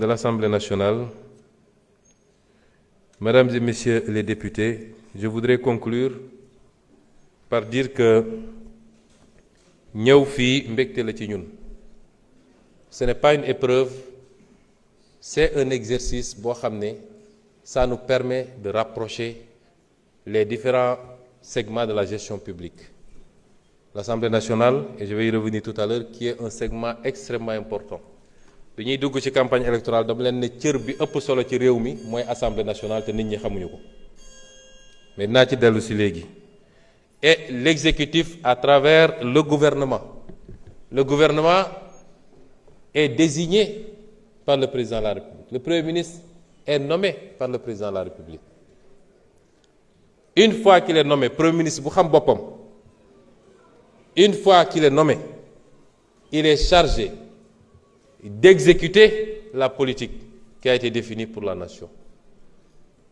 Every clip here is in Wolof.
de l'Assemblée nationale, Mesdames et Messieurs les députés, je voudrais conclure par dire que ñëw fii mbégte la ci ñun. Ce n'est pas une épreuve, c'est un exercice boo xam ne ça nous permet de rapprocher les différents segments de la gestion publique. L'Assemblée nationale, et je vais y revenir tout à l'heure, qui est un segment extrêmement important. bi ñuy dugg ci campagne électorale dama leen ne cër bi ëpp solo ci réew mi mooy Assemblée nationale te nit ñi xamuñu ko mais dinaa ci dellu si léegi. Et l'exécutif à travers le gouvernement. Le gouvernement est désigné par le président de la République. Le Premier ministre est nommé par le président de la République. Une fois qu'il est nommé, Premier ministre bu xam boppam, une fois qu'il est nommé, il est chargé d'exécuter la politique qui a été définie pour la nation.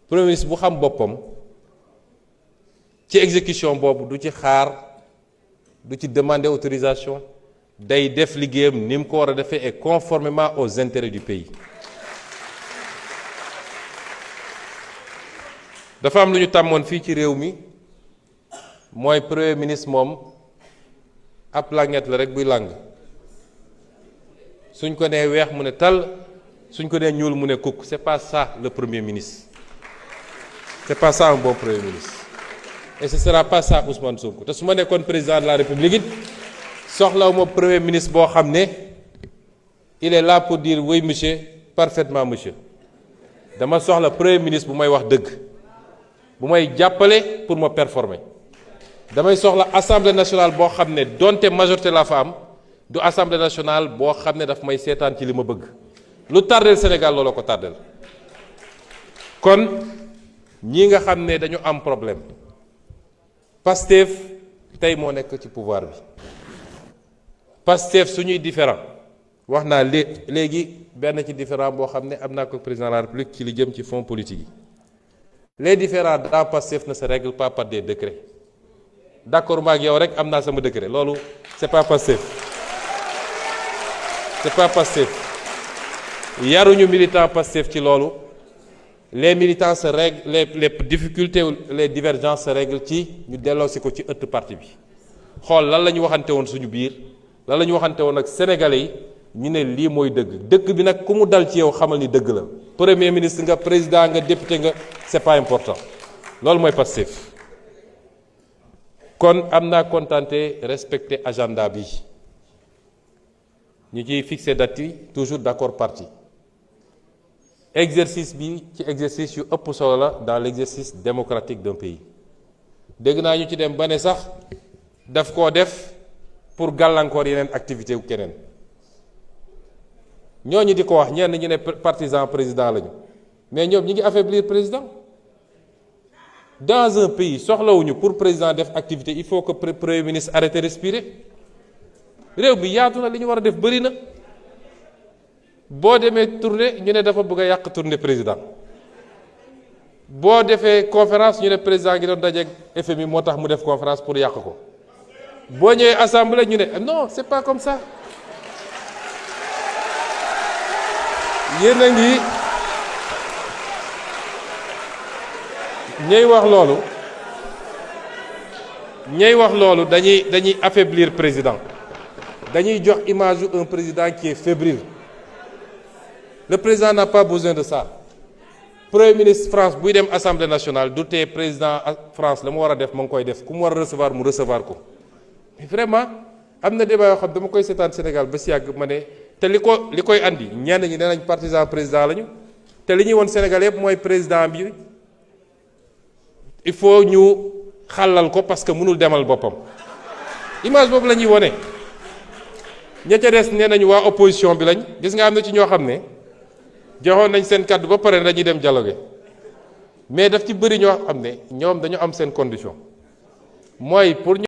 Premier ministre bu xam boppam ci exécution boobu du ci xaar du ci demander autorisation day def liggéeyam ni mu ko war a defee et conformément aux intérêts du pays. dafa am lu ñu tàmmoon fii ci réew mi mooy premier ministre moom ab languette la rek buy làng suñ ko nee weex mu ne tal suñ ko nee ñuul mu ne kukk. C'est pas ça le premier ministre, c'est pas ça un bon premier ministre. Et ce sera pas ça Ousmane Sonko te su ma nekkoon président de la République it soxlawuma premier ministre boo xam ne il est là pour dire oui monsieur, parfaitement monsieur. dama soxla premier ministre bu may wax dëgg, bu may jàppale pour ma performer. damay soxla assemblée nationale boo xam ne donte majorité la fa am du assemblée nationale boo xam ne daf may seetaan ci li ma bëgg. lu tardel Sénégal looloo ko tardel. kon ñi nga xam ne dañu am problème. Pastef tey moo nekk ci pouvoir bi. Pastef suñuy différent wax naa léegi benn ci différent boo xam ne am naa ko président de la République ci li jëm ci fonds politique yi. Les différends dans Pastef ne se règlent pas par des décrets. D'accord maag yow rek am naa sama décret loolu c'est pas Pastef. C'est pas Pastef. yaruñu militant Pastef ci loolu. Les militants se règlent les difficultés les divergences se règlent ci ñu delloosi ko ci ëtt parti bi xool lan la ñu waxante woon suñu biir lan la ñu waxante woon ak sénégalais yi ñu ne lii mooy dëgg dëkk bi nag ku mu dal ci yow xamal ni dëgg la premier ministre nga président nga député nga c'est pas important loolu mooy Pastef. kon am naa contenté respecter agenda bi ñu ciy fixer date yi toujours d'accord parti. Exercice bi ci exercice yu ëpp solo la dans l'exercice démocratique d'un pays. dégg naa ñu ci dem ba ne sax daf koo def pour gàllankoor yeneen activité wu keneen ñooñu di ko wax ñenn ñu ne partisan président lañu mais ñoom ñi ngi affaiblir président. Dans un pays soxlawuñu pour président def activité il faut que premier ministre arrête de respirer réew bi yaatu na li ñu war a def bëri na. boo demee tournée ñu ne dafa bëgg a yàq tournée président boo defee conférence ñu ne président ngi doon dajeeg FMI moo tax mu def conférence pour yàq ko boo ñëwee assemblée ñu ne non c'est pas comme ça. yéen a ngi ñay wax loolu dañuy affaiblir président dañuy jox image un président qui est fébrile. Le président n'a pas besoin de ça. Premier ministre France buy dem assemblée nationale du tee président France la mu war a def ma ngi koy def ku mu war a recevoir mu recevoir ko mais vraiment am na débat yoo xam dama koy seetaan Sénégal ba si yàgg ma ne te li koy andi ñenn ñi nee nañ partisan président lañu te li ñuy woon Sénégal yëpp mooy président bi il faut ñu xàllal ko parce que mënul demal boppam image boobu la ñuy wone ña ca des nee nañu waa opposition bi lañ gis nga am na ci ñoo xam ne. joxoon nañ seen kàddu ba pare dañuy dem dialogue mais daf ci bëri ñoo xam ne ñoom dañu am seen condition mooy pour